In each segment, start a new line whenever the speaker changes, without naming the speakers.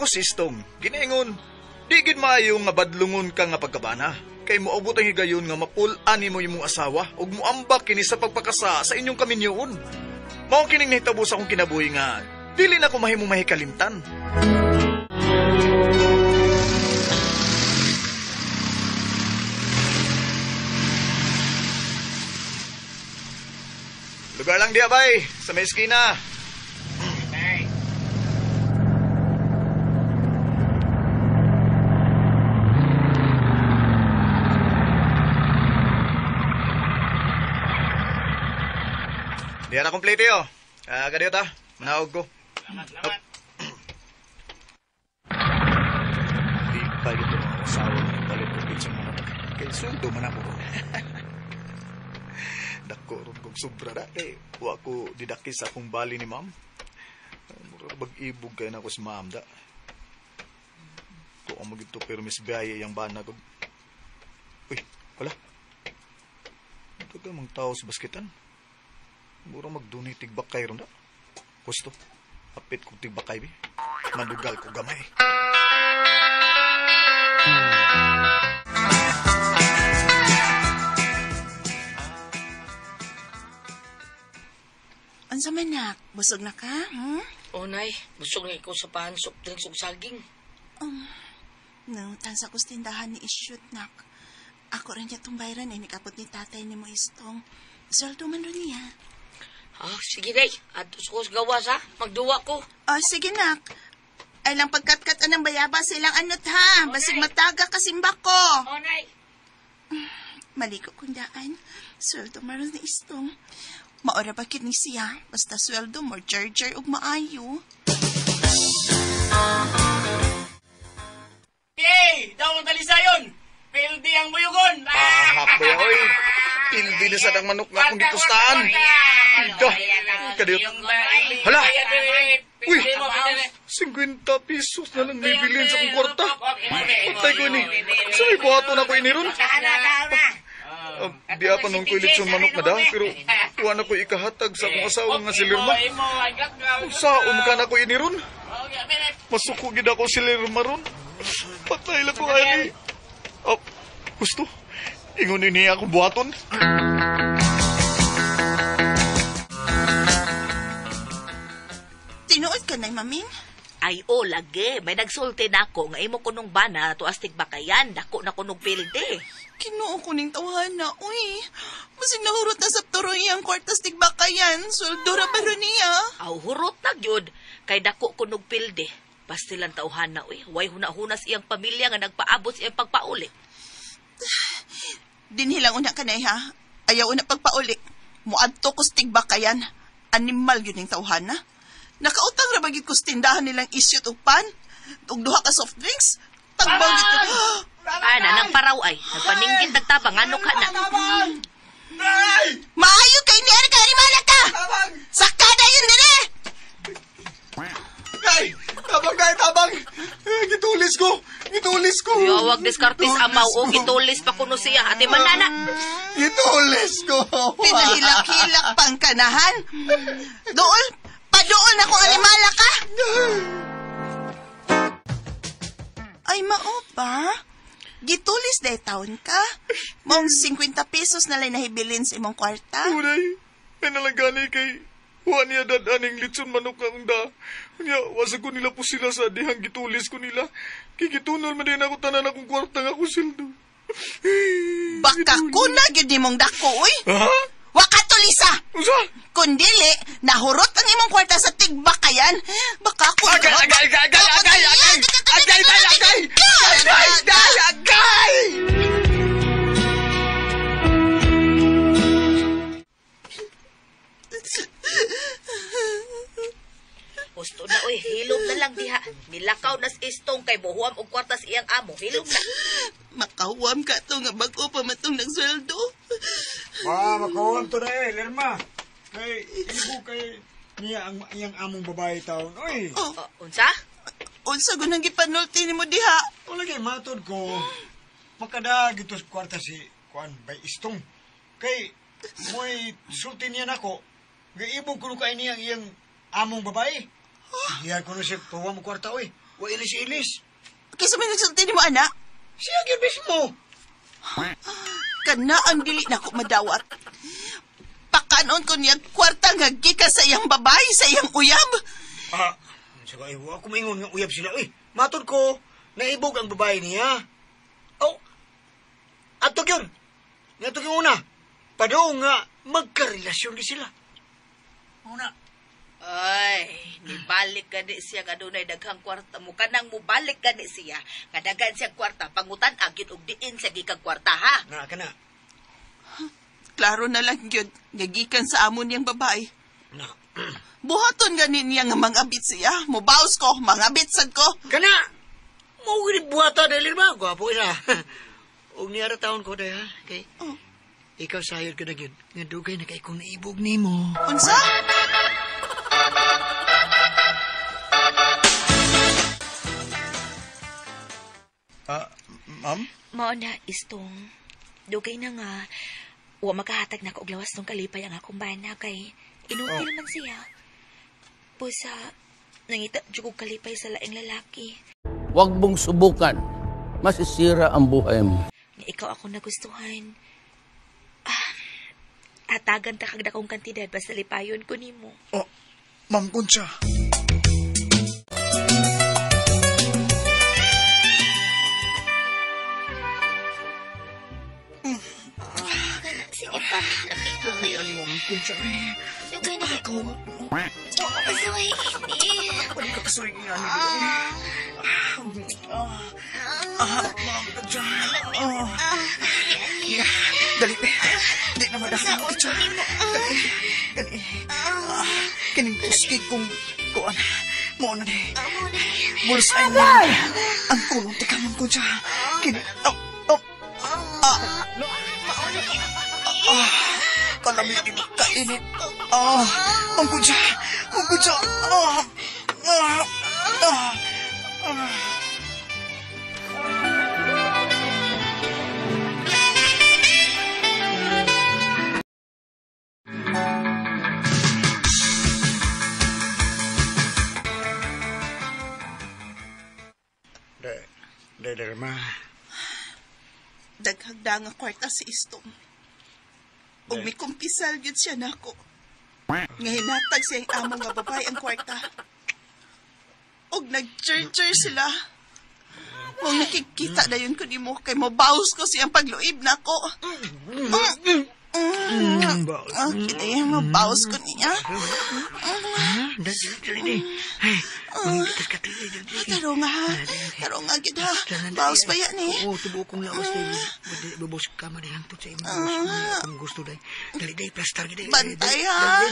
Ako sistong, ginaingon, di gid maayo nga badlungon ka nga pagkabana. Kay moabot ang higayon nga mapul-an nimo imong asawa ug moambak kini sa pagpakasa sa inyong kaminyoon. Mao kining nahitabo sa akong kinabuhi nga dili na ko mahimong mahikalimtan. Lugar lang di abay, sa may eskina. Di na complete yo. Kadiyot ha, manawag ko.
Salamat.
Di pa ito mga asawa ng palit ko sa mga kay sundo man ako ron. Dako ron kong sobra na. Wa ko didakis sa akong bali ni ma'am. Bag-ibog kayo na ako si ma'am da. Kung ang magito pero mis biyaya yung bana ko. Uy, wala. Ito ka mga tao sa basketan. Mura magdunay tigbakay ron da. Gusto, apit kong tigbakay bi. Madugal ko gamay.
Unsa man nak? Busog na ka?
O, nay, busog na ikaw sa pansok drinks ug saging.
No, tansa ko sa tindahan ni Isyut, nak. Ako rin niya itong bayran eh, nikapot ni tatay ni mo istong. Sweldo man rin niya.
Sige, nay. Atos ko sa gawas, ha? Magduwa ko.
Sige, nak. Ay lang pagkat-katan ng bayabas silang anot, ha? Basig mataga kasimba ko.
O, nay.
Maliko kong daan. Sweldo man rin ni istong. Maora ba kini siya? Basta sweldo mo, charger ug maayo.
Hey! Daw ang talisayon! Pildi ang buyugon!
Hapbo oy. Pildi na sa dang manok nga akong gipustahan. Dah, kadiyot. Hala! Uy! 50 pesos na lang bibilin sa akong kwarta. Patay ko ini. Sa may buhato na ko ini ron. Di pa nung ko ilitsyon manok na da, pero tuwa na ko ikahatag sa akong asawa nga si Lirma. Saon ka na ko ini ron. Masuko gid ako si Lirma ron. Patay lang ko ani. Gusto, ingon ini ako buhaton.
Tinuod ka na, mamin?
Ay, lagi. May nagsulti na ako nga imo kunong bana to astig bakayan. Dako na kunog pilde.
Kinuo ko ning tawahan na, uy. Masig nahurot na sa turoy ang kwartas tigbakayan. Sweldo ra ba ron niya?
Aw, hurot na gyud. Kay dako kunog pilde. Pastilan tauhan na, uy. Way hunas iyang pamilya nga nagpaabot sa iyang pagpaulit.
Dinhilang una ka na, ha? Ayaw una pagpaulik. Muadto ko sa tigbakayan. Animal yun yung tauhan na. Nakautang ra bagid ko sa tindahan nilang isyot ug pan. Ug duha ka soft drinks. Tagbaw dito.
Ana, nang paraw ay. Nagpaninggit nagtabang, ano ka na?
Maayo kay ni Erika, rimala ka! Sakada yun dire!
Tay! Tabang! Gitulis ko!
Yawag diskartis amaw o gitulis pa kuno siya. Ate manana.
Gitulis ko!
Pinahilak-hilak pang kanahan. Padool na kung animala ka! Ay, mao ba? Gitulis day taon ka? Mong 50 pesos na lang nahibilin sa imong kwarta?
Unay, ay nalagani kay Huwag niya dadaning litson manok ang da. Kanya, wasa ko nila po sila sa dihang gitulis ko nila. Kikitunol man din ako tanan akong kwarta nga kusildo.
Baka kuna gyud nimong dako, uy!
Ha?
Wakatulisa!
Usa?
Kundili, nahurot ang imong kwarta sa tigbakayan. Baka kun...
Agay!
Gusto na, uy. Hilom na lang diha. Nilakaw nas istong kay buhuam og kwartas iyang amo. Hilom na.
Makahuam ka to nga bago pa matong nagsweldo.
Makahuam to na Lerma. Kay, ibo kay niya ang iyang among babae taon. Uy!
Unsa?
Unsa gunang gipanulti nimo diha?
Wala kay matod ko. Makada gito sa kwarta si Kuan by Istong. Kay, mo'y sulti niya nako. Gaibo ko kay niya ang iyang among babae. Diyan ko na siya tuwa mo kwarta, uy. Wa ilis-ilis.
Kaysa may nagsulti ni mo, anak.
Siya gyud mismo.
Kana ang dili na ko madawat. Pakanon ko niya kwarta nga gikan sa iyang babae, sa iyang uyab.
Sabay, wa ako maingon nga uyab sila. Matod ko, naibog ang babae niya. Oh, ato yun. Nga ito yung una. Padaw nga, magkarelasyon di sila. Una.
Ay, nibalik gani siya nga dunay daghang kwarta mo. Kanang mubalik gani siya. Nga daghan siyang kwarta. Pangutan agit og diin sa gikang kwarta, ha?
Na, kana.
Klaro na lang yun, nga gikan sa amon niyang babae.
Na.
Buhaton gani niya nga mangabit siya. Mubaos ko, mangabit sad ko.
Kana! Mau gini buhata dahil ba? Gwapo ina. Huwag niyara taon ko dahil, ha? Okay?
Oh.
Ikaw sayod ka na yun. Nga dugay na kay kung naibog ni mo.
Unsa?
Ma'am?
Mao na, Istong. Dugay na nga. Wa makahatag na ko og lawas ng kalipay ang akong bana kay inutil man siya. Pusa, nangita jud og kalipay sa laing lalaki.
Huwag mong subukan. Masisira ang buhay mo.
Nga ikaw ako nagustuhan. Hatagan ta kag dakong kantidad basta lipayon ko nimo.
Oh, Ma'am Concha.
Sige pa.
Ma'am Concha.
Sugay na ako. Pasuhay ini.
Pwede ka kasuhin nga Ma'am Concha. Dali. Di na madakang Ma'am Concha. Dali. Kining puskig kong kuan. Mo na ni. Bulusay na. Ang kulong tika Ma'am Concha. Kining... Kalamig din kainit. Ma'am Concha. Ma'am Concha.
Darma.
Daghagda nga kwarta si Istong. Ug may kumpisal yun siya nako. Nga hinatag siyang amo nga babae ang kwarta. Og nag-churcher sila. Kung nakikita na yun ko ni mo, kay mabaws ko siyang pagluib nako. Kaya mabaws ko niya.
Dali.
Taro nga gid ha. Bawas pa yan eh.
Oo, tubo kong lawas dahil. Babos ka man ang sa imo. Ang gusto dahil. Dali, plastar gid.
Bantay ha.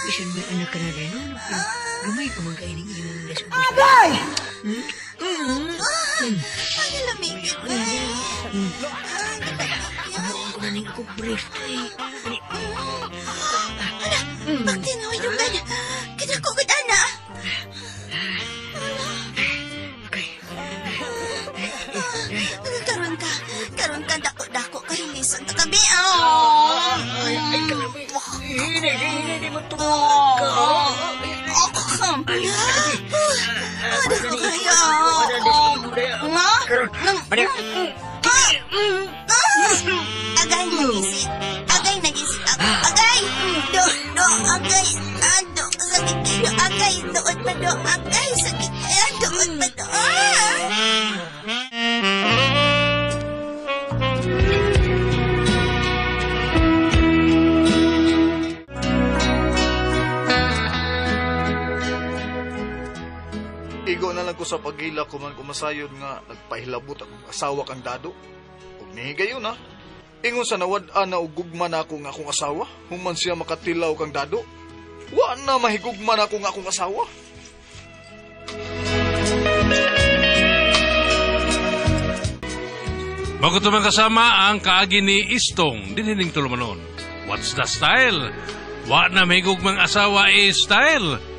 Isan mo anak ka na rin. Gamay pa mga kaining iyong lasubos.
Agay!
Ano lamigit na?
Ano ko na ning ako breast eh.
Pagti nga yung gana. Kinakugod, ana.
Okay.
Karon ka, dako-dako ka, hilisan ka kami.
Hindi mo tumawag ka.
Ano ko kaya? Nga? Agay nagisip ako. Agay! Agay! Ado! Sakit kayo! Agay! Doon pa do! Agay! Sakit kayo! Doon pa do!
Igo na lang ko sa pagila ko man kumasayon nga nagpahilabot akong asawa kang dado. Ug nihigayon na. Ingon sa nawad-an na og gugma na ako nga akong asawa, human siya makatilaw kang dado. Wa na mahigugma na ako nga akong asawa.
Bago tumang kasama ang kaagi ni Istong, dinining tulumanon. What's the style? Wa na may gugmang asawa style.